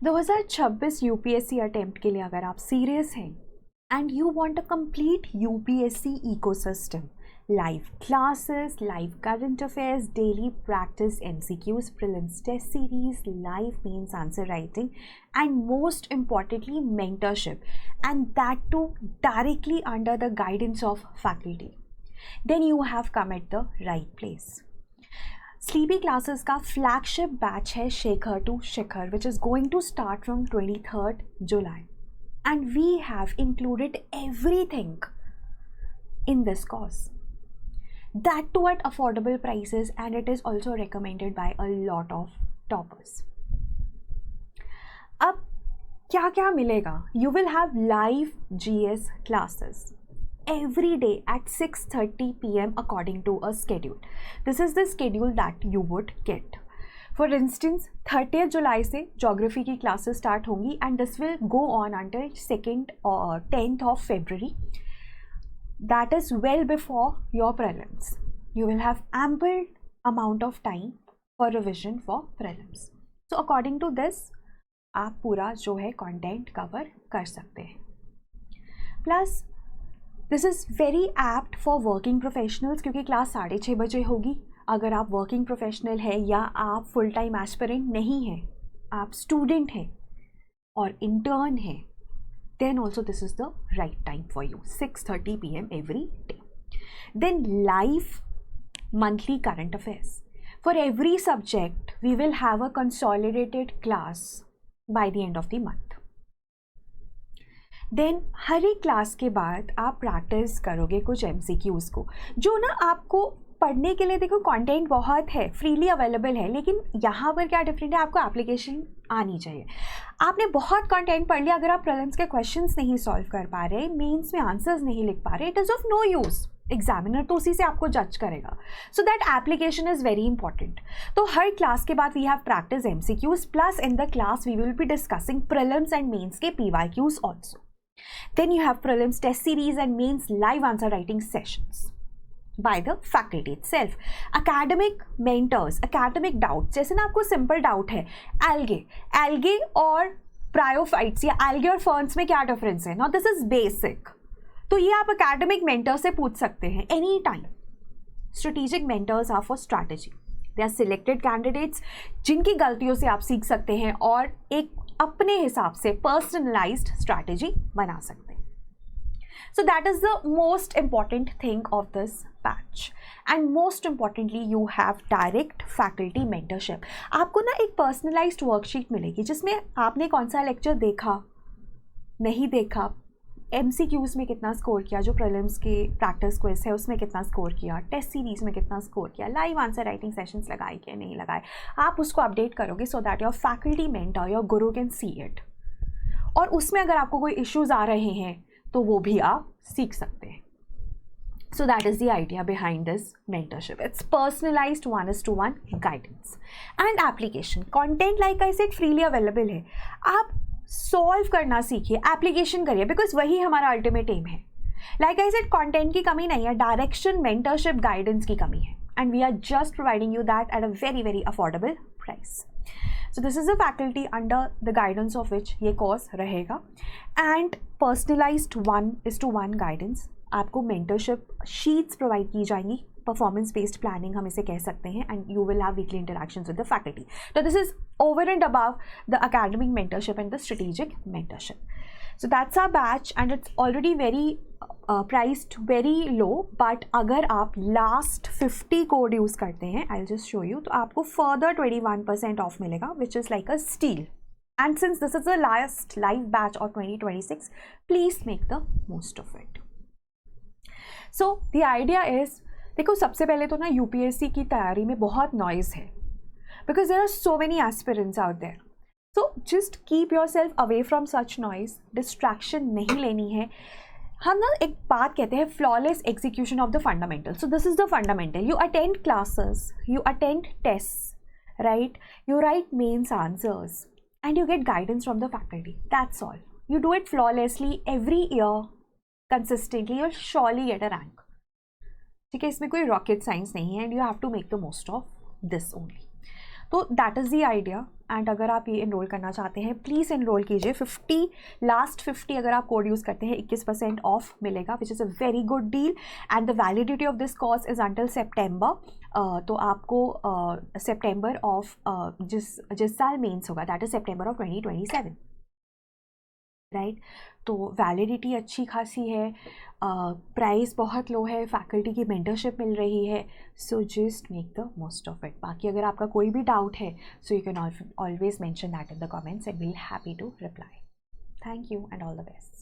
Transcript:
2026 UPSC attempt के लिए अगर आप सीरियस हैं and you want a complete UPSC ecosystem, live classes, live current affairs, daily practice, MCQs, prelims test series, live mains answer writing, and most importantly mentorship, and that too directly under the guidance of faculty, then you have come at the right place. Sleepy classes का flagship batch है Shekhar to Shikhar, which is going to start from 23rd July, and we have included everything in this course, that too at affordable prices, and it is also recommended by a lot of toppers. अब क्या क्या मिलेगा? You will have live GS classes every day at 6:30 PM according to a schedule. This is the schedule that you would get. For instance, 30th July से geography की classes start होंगी, and this will go on until 2nd or 10th of February. That is well before your prelims. You will have ample amount of time for revision for prelims. So according to this, आप पूरा जो है content cover कर सकते हैं. Plus, this is very apt for working professionals क्योंकि class 6:30 बजे होगी. अगर आप working professional है या आप full time aspirant नहीं हैं, आप student हैं और intern हैं, then also this is the right time for you. 6:30 PM every day. Then live monthly current affairs. For every subject, we will have a consolidated class by the end of the month. Then हर एक class के बाद आप practice करोगे कुछ MCQs को, जो ना आपको पढ़ने के लिए, देखो कंटेंट बहुत है, फ्रीली अवेलेबल है, लेकिन यहाँ पर क्या डिफरेंट है, आपको एप्लीकेशन आनी चाहिए. आपने बहुत कंटेंट पढ़ लिया, अगर आप प्रीलिम्स के क्वेश्चंस नहीं सॉल्व कर पा रहे, मेंस में आंसर्स नहीं लिख पा रहे, it is of no use. Examiner तो उसी से आपको जज करेगा. So that application is very important. तो हर क्लास के बाद we have practice MCQs, plus in the class we will be discussing prelims and mains के PYQs also. Then you have prelims test series and mains live answer writing sessions by the faculty itself. Academic mentors, academic doubts, जैसे ना आपको simple doubt है, algae और bryophytes या algae और ferns में क्या difference है? Now this is basic. तो ये आप academic mentor से पूछ सकते हैं any time. Strategic mentors are for strategy. They are selected candidates जिनकी गलतियों से आप सीख सकते हैं और एक अपने हिसाब से personalized strategy बना सकते हैं. So that is the most important thing of this batch, and most importantly you have direct faculty mentorship. आपको ना एक personalized worksheet मिलेगी जिसमें आपने कौन सा लेक्चर देखा, नहीं देखा, MCQs में कितना स्कोर किया, जो प्रीलिम्स के प्रैक्टिस क्विज है उसमें कितना स्कोर किया, टेस्ट सीरीज में कितना स्कोर किया, लाइव आंसर राइटिंग सेशंस लगाए क्या नहीं लगाए, आप उसको अपडेट करोगे so that your faculty mentor, your Guru can see it. और उसमें अगर आपको कोई इश्यूज आ रहे हैं तो वो भी आप सीख सकते हैं. So that is the idea behind this mentorship. It's personalized 1:1 guidance and application. Content like I said freely available है. आप solve करना सीखिए, application करिए, because वही हमारा ultimate aim है. Like I said, content की कमी नहीं है, direction, mentorship, guidance की कमी है, and we are just providing you that at a very very affordable price. So this is a faculty under the guidance of which ये course रहेगा, and personalized 1:1 guidance. आपको mentorship sheets provide की जाएंगी, performance based planning हम इसे कह सकते हैं, and you will have weekly interactions with the faculty. So this is over and above the academic mentorship and the strategic mentorship. So that's our batch, and it's already very priced very low. But अगर आप last 50 code use करते हैं, I'll just show you, तो आपको further 21% off मिलेगा, which is like a steal. And since this is the last live batch of 2026, please make the most of it. So the idea is, देखो सबसे पहले तो ना UPSC की तैयारी में बहुत noise है, because there are so many aspirants out there. So just keep yourself away from such noise. Distraction नहीं लेनी है. हम ना एक बात कहते हैं, flawless execution of the fundamental. So this is the fundamental. You attend classes, you attend tests, right? You write mains answers, and you get guidance from the faculty. That's all. You do it flawlessly every year, consistently. You'll surely get a rank. ठीक है, इसमें कोई rocket science नहीं है, and you have to make the most of this only. So that is the idea. And अगर आप ये enrol करना चाहते हैं प्लीज़ इनरोल कीजिए। 50 लास्ट 50 अगर आप कोड यूज़ करते हैं 21% ऑफ मिलेगा, which is a very good deal. And the validity of this course is until September. तो आपको सेप्टेम्बर ऑफ जिस साल मेंस होगा that is September of 2027, right. तो वैलिडिटी अच्छी खासी है, प्राइस बहुत लो है, फैकल्टी की मेंटरशिप मिल रही है, so just make the most of it. बाकी अगर आपका कोई भी डाउट है so you can always mention that in the comments and we'll happy to reply. Thank you and all the best.